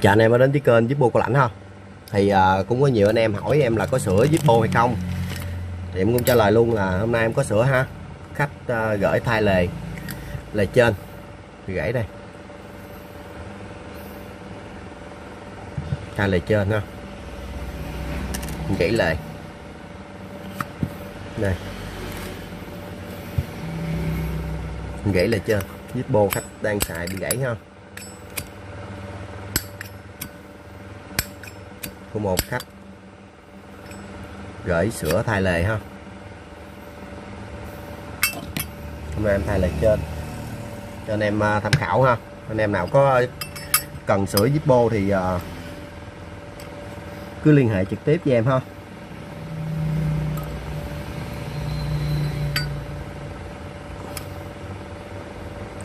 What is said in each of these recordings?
Chào anh em đã đến với kênh Zippo Cao Lãnh ha. Thì cũng có nhiều anh em hỏi em là có sửa Zippo hay không, thì em cũng trả lời luôn là hôm nay em có sửa ha. Khách gửi thay lề trên thì gãy đây, thay lề trên ha, gãy lề đây, gãy lề trên. Zippo khách đang xài bị gãy ha. Của một khách gửi sửa thay lề ha. Hôm nay em thay lề trên cho anh em tham khảo ha. Anh em nào có cần sửa Zippo thì cứ liên hệ trực tiếp với em ha.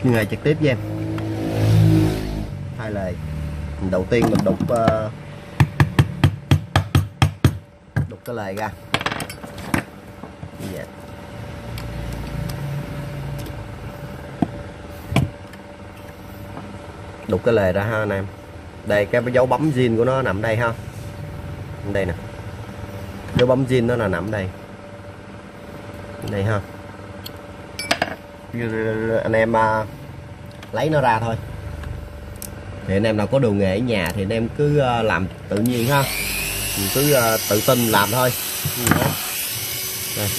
Liên hệ trực tiếp với em. Thay lề đầu tiên mình đục cái lề ra như vậy. Đục cái lề ra ha anh em. Đây cái dấu bấm zin của nó nằm đây ha. Đây nè, dấu bấm zin nó là nằm đây, đây ha. Anh em lấy nó ra thôi. Thì anh em nào có đồ nghề ở nhà thì anh em cứ làm tự nhiên ha, mình cứ tự tin làm thôi. Đây.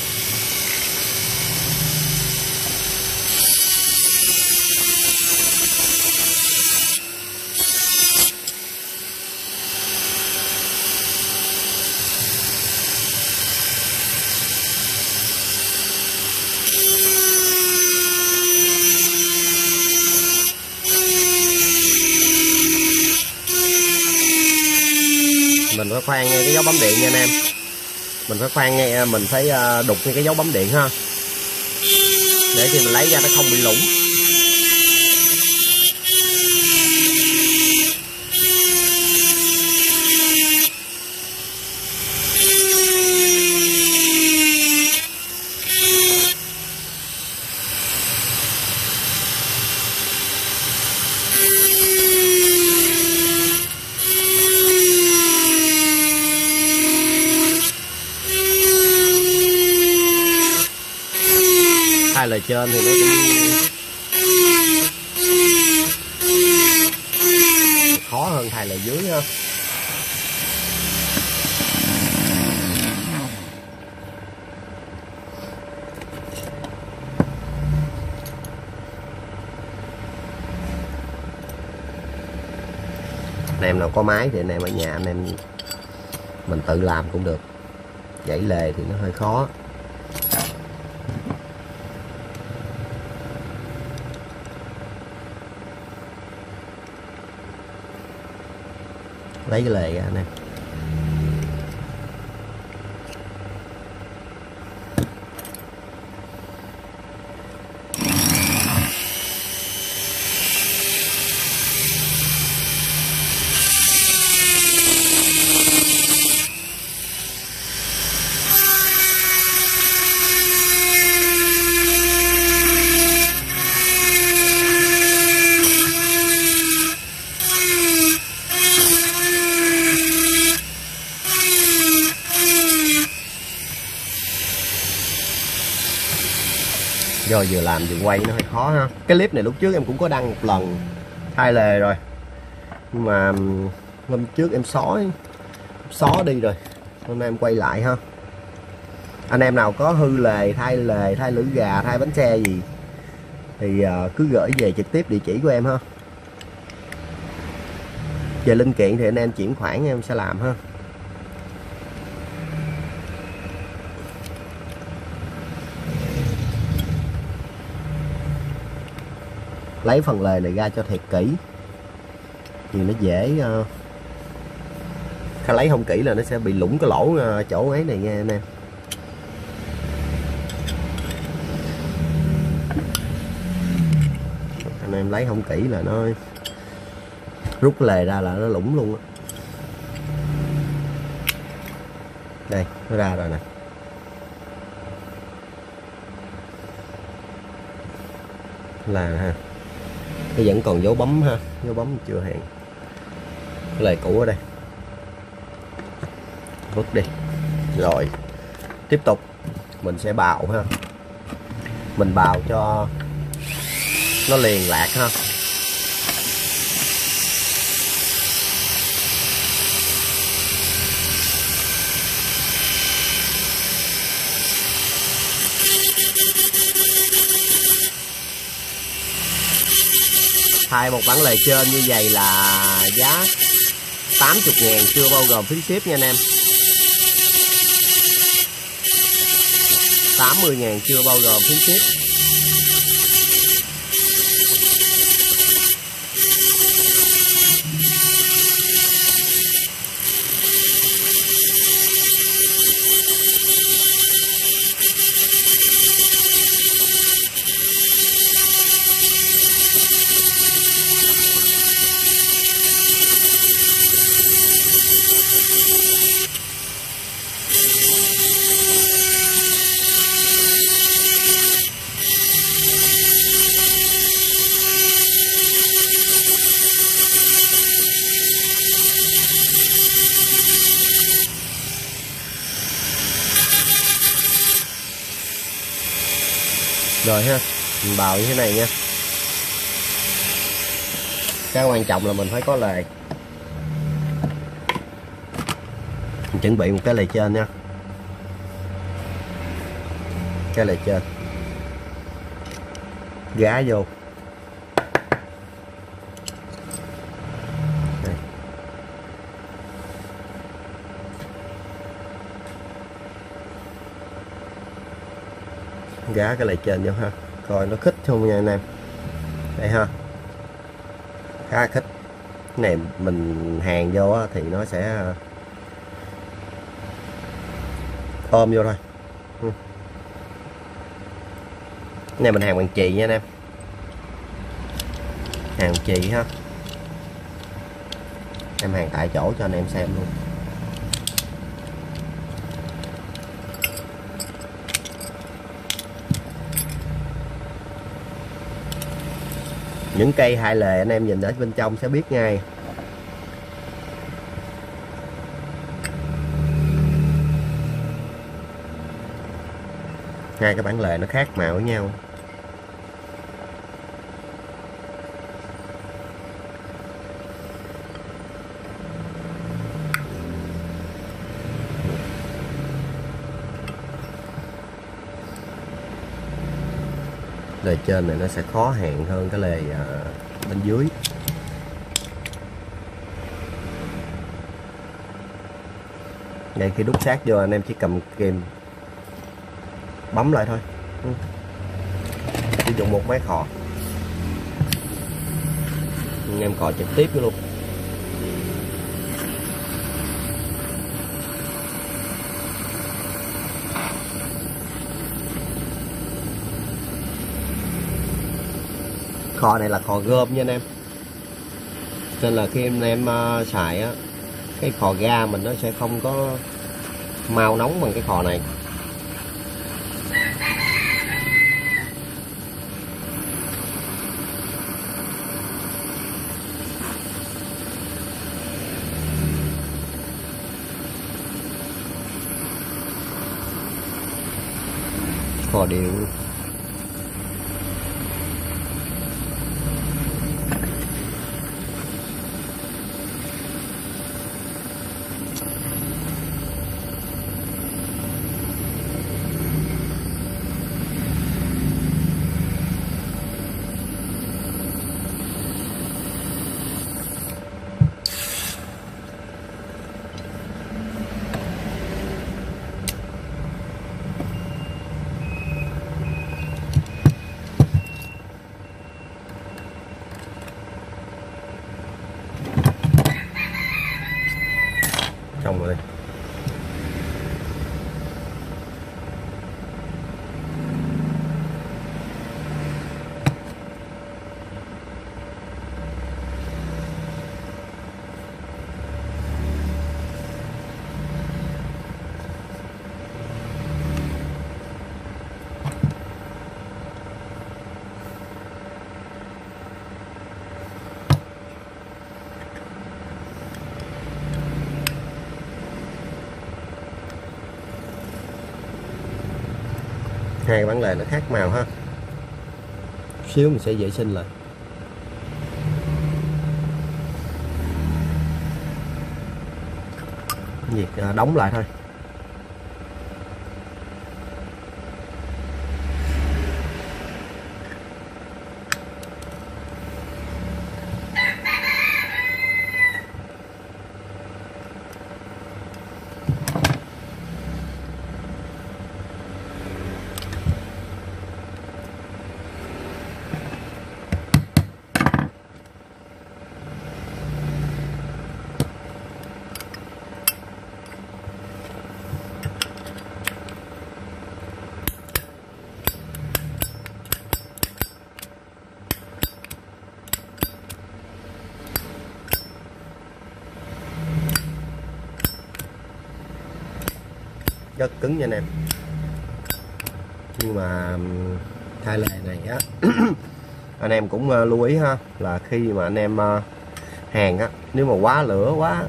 Mình phải khoan ngay cái dấu bấm điện nha anh em. Mình phải khoan ngay, mình phải đục ngay cái dấu bấm điện ha, để khi mình lấy ra nó không bị lủng. Thay lề trên thì nó cũng khó hơn thay lề dưới ha. Anh em nào có máy thì anh em ở nhà anh em mình tự làm cũng được. Gãy lề thì nó hơi khó. Lấy cái lề ra anh em. Do vừa làm vừa quay nó hơi khó ha. Cái clip này lúc trước em cũng có đăng một lần thay lề rồi, nhưng mà hôm trước em xóa đi rồi. Hôm nay em quay lại ha. Anh em nào có hư lề, thay lưỡi gà, thay bánh xe gì thì cứ gửi về trực tiếp địa chỉ của em ha. Về linh kiện thì anh em chuyển khoản em sẽ làm ha. Lấy phần lề này ra cho thiệt kỹ thì nó dễ.ถ้าlấy không kỹ là nó sẽ bị lủng cái lỗ chỗ ấy này nha anh em. Anh em lấy không kỹ là nó rút cái lề ra là nó lủng luôn á. Đây nó ra rồi nè. là ha, nó vẫn còn dấu bấm ha, dấu bấm chưa hẹn. cái lề cũ ở đây, vứt đi. Rồi tiếp tục mình sẽ bào ha, mình bào cho nó liền lạc ha. Thay một bản lề trên như vậy là giá 80.000 chưa bao gồm phí ship nha anh em. 80.000 chưa bao gồm phí ship. Rồi ha, mình bào như thế này nha. Cái quan trọng là mình phải có lề. Mình chuẩn bị một cái lề trên nha. Cái lề trên gá vô. Đây. Gá cái lề trên vô ha, coi nó khít không nha anh em. Đây ha, khá khít. Cái này mình hàn vô á, thì nó sẽ ôm vô thôi. Cái này mình hàn bằng chì nha anh em, hàn chì ha. Em hàn tại chỗ cho anh em xem luôn. Những cây hai lề anh em nhìn ở bên trong sẽ biết ngay. Hai cái bản lề nó khác màu với nhau. Lề trên này nó sẽ khó hàn hơn cái lề bên dưới. Đây khi đút sát vô anh em chỉ cầm kìm bấm lại thôi. Sử dụng một máy khò, anh em cò trực tiếp luôn. Khò này là khò gom nha anh em, nên là khi anh em xài á, cái khò ga mình nó sẽ không có mau nóng bằng cái khò này. Khò điện. Xong rồi đây. Hai cái bản lề nó khác màu ha. Xíu mình sẽ vệ sinh lại. Việc đóng lại thôi. Rất cứng nha anh em, nhưng mà thay lề này á anh em cũng lưu ý ha, là khi mà anh em hàn á, nếu mà quá lửa quá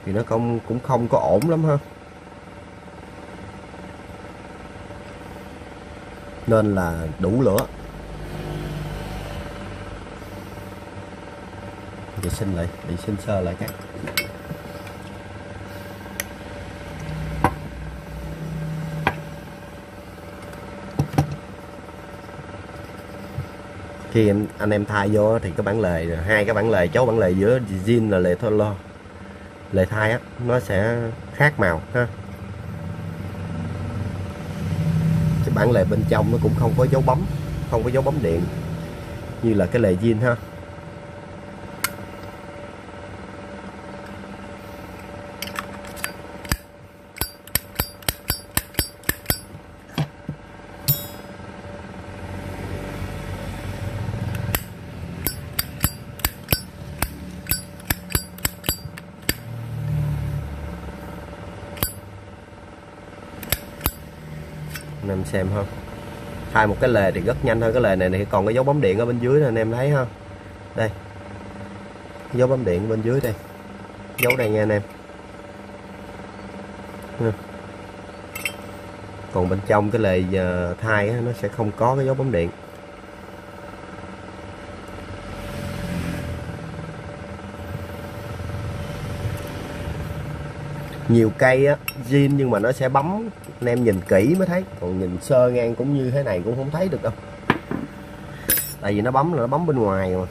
thì nó cũng không có ổn lắm ha, nên là đủ lửa. Vệ sinh lại, vệ sinh sơ lại cái. Khi anh em thay vô thì cái bản lề, hai cái bản lề, chấu bản lề giữa zin là lề thôi lo, lề thay á, nó sẽ khác màu ha. Cái bản lề bên trong nó cũng không có dấu bấm, không có dấu bấm điện như là cái lề zin ha. Anh em xem ha, thay một cái lề thì rất nhanh thôi. Cái lề này thì còn cái dấu bấm điện ở bên dưới này, anh em thấy ha, đây dấu bấm điện bên dưới đây, dấu đây nha anh em. Còn bên trong cái lề thay á, nó sẽ không có cái dấu bấm điện. Nhiều cây á zin nhưng mà nó sẽ bấm, anh em nhìn kỹ mới thấy, còn nhìn sơ ngang cũng như thế này cũng không thấy được đâu, tại vì nó bấm là nó bấm bên ngoài mà.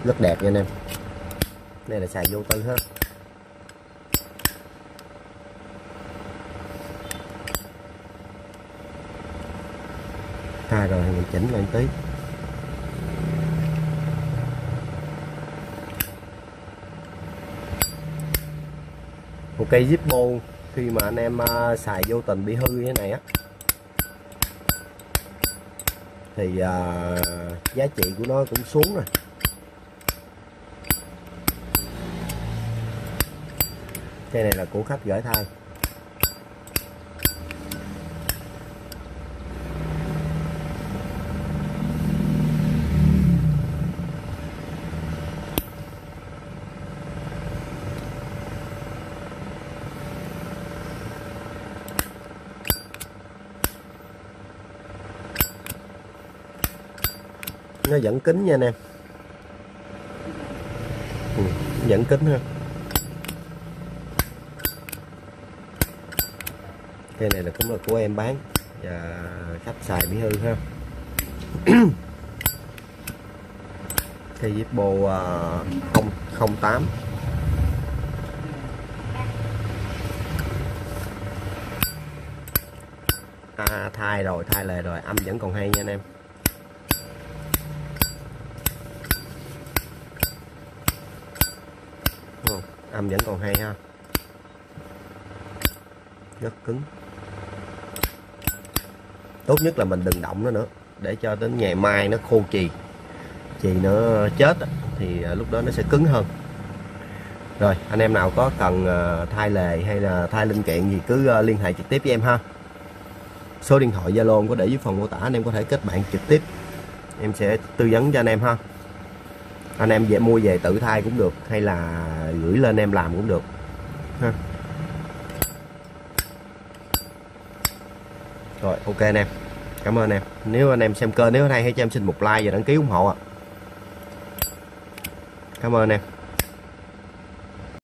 Rất đẹp nha anh em. Đây là xài vô tư ha. Thay rồi mình chỉnh lại tí. Một cây Zippo khi mà anh em xài vô tình bị hư như thế này á, thì giá trị của nó cũng xuống rồi. Cây này là của khách gửi thay. Nó vẫn kín nha anh em. Vẫn kín ha. Cây này là cũng là của em bán và khách xài bị hư ha. Cây Zippo 008. Thay rồi, thay lề rồi, âm vẫn còn hay nha anh em. Âm vẫn còn hay ha. rất cứng. Tốt nhất là mình đừng động nó nữa, để cho đến ngày mai nó khô chì nó chết thì lúc đó nó sẽ cứng hơn. Rồi anh em nào có cần thay lề hay là thay linh kiện gì cứ liên hệ trực tiếp với em ha. Số điện thoại Zalo em có để dưới phần mô tả, anh em có thể kết bạn trực tiếp, em sẽ tư vấn cho anh em ha. Anh em mua về tự thay cũng được, hay là gửi lên em làm cũng được ha. Rồi ok anh em, cảm ơn anh em. Nếu anh em xem kênh, nếu hay hãy cho em xin một like và đăng ký ủng hộ ạ. Cảm ơn anh em.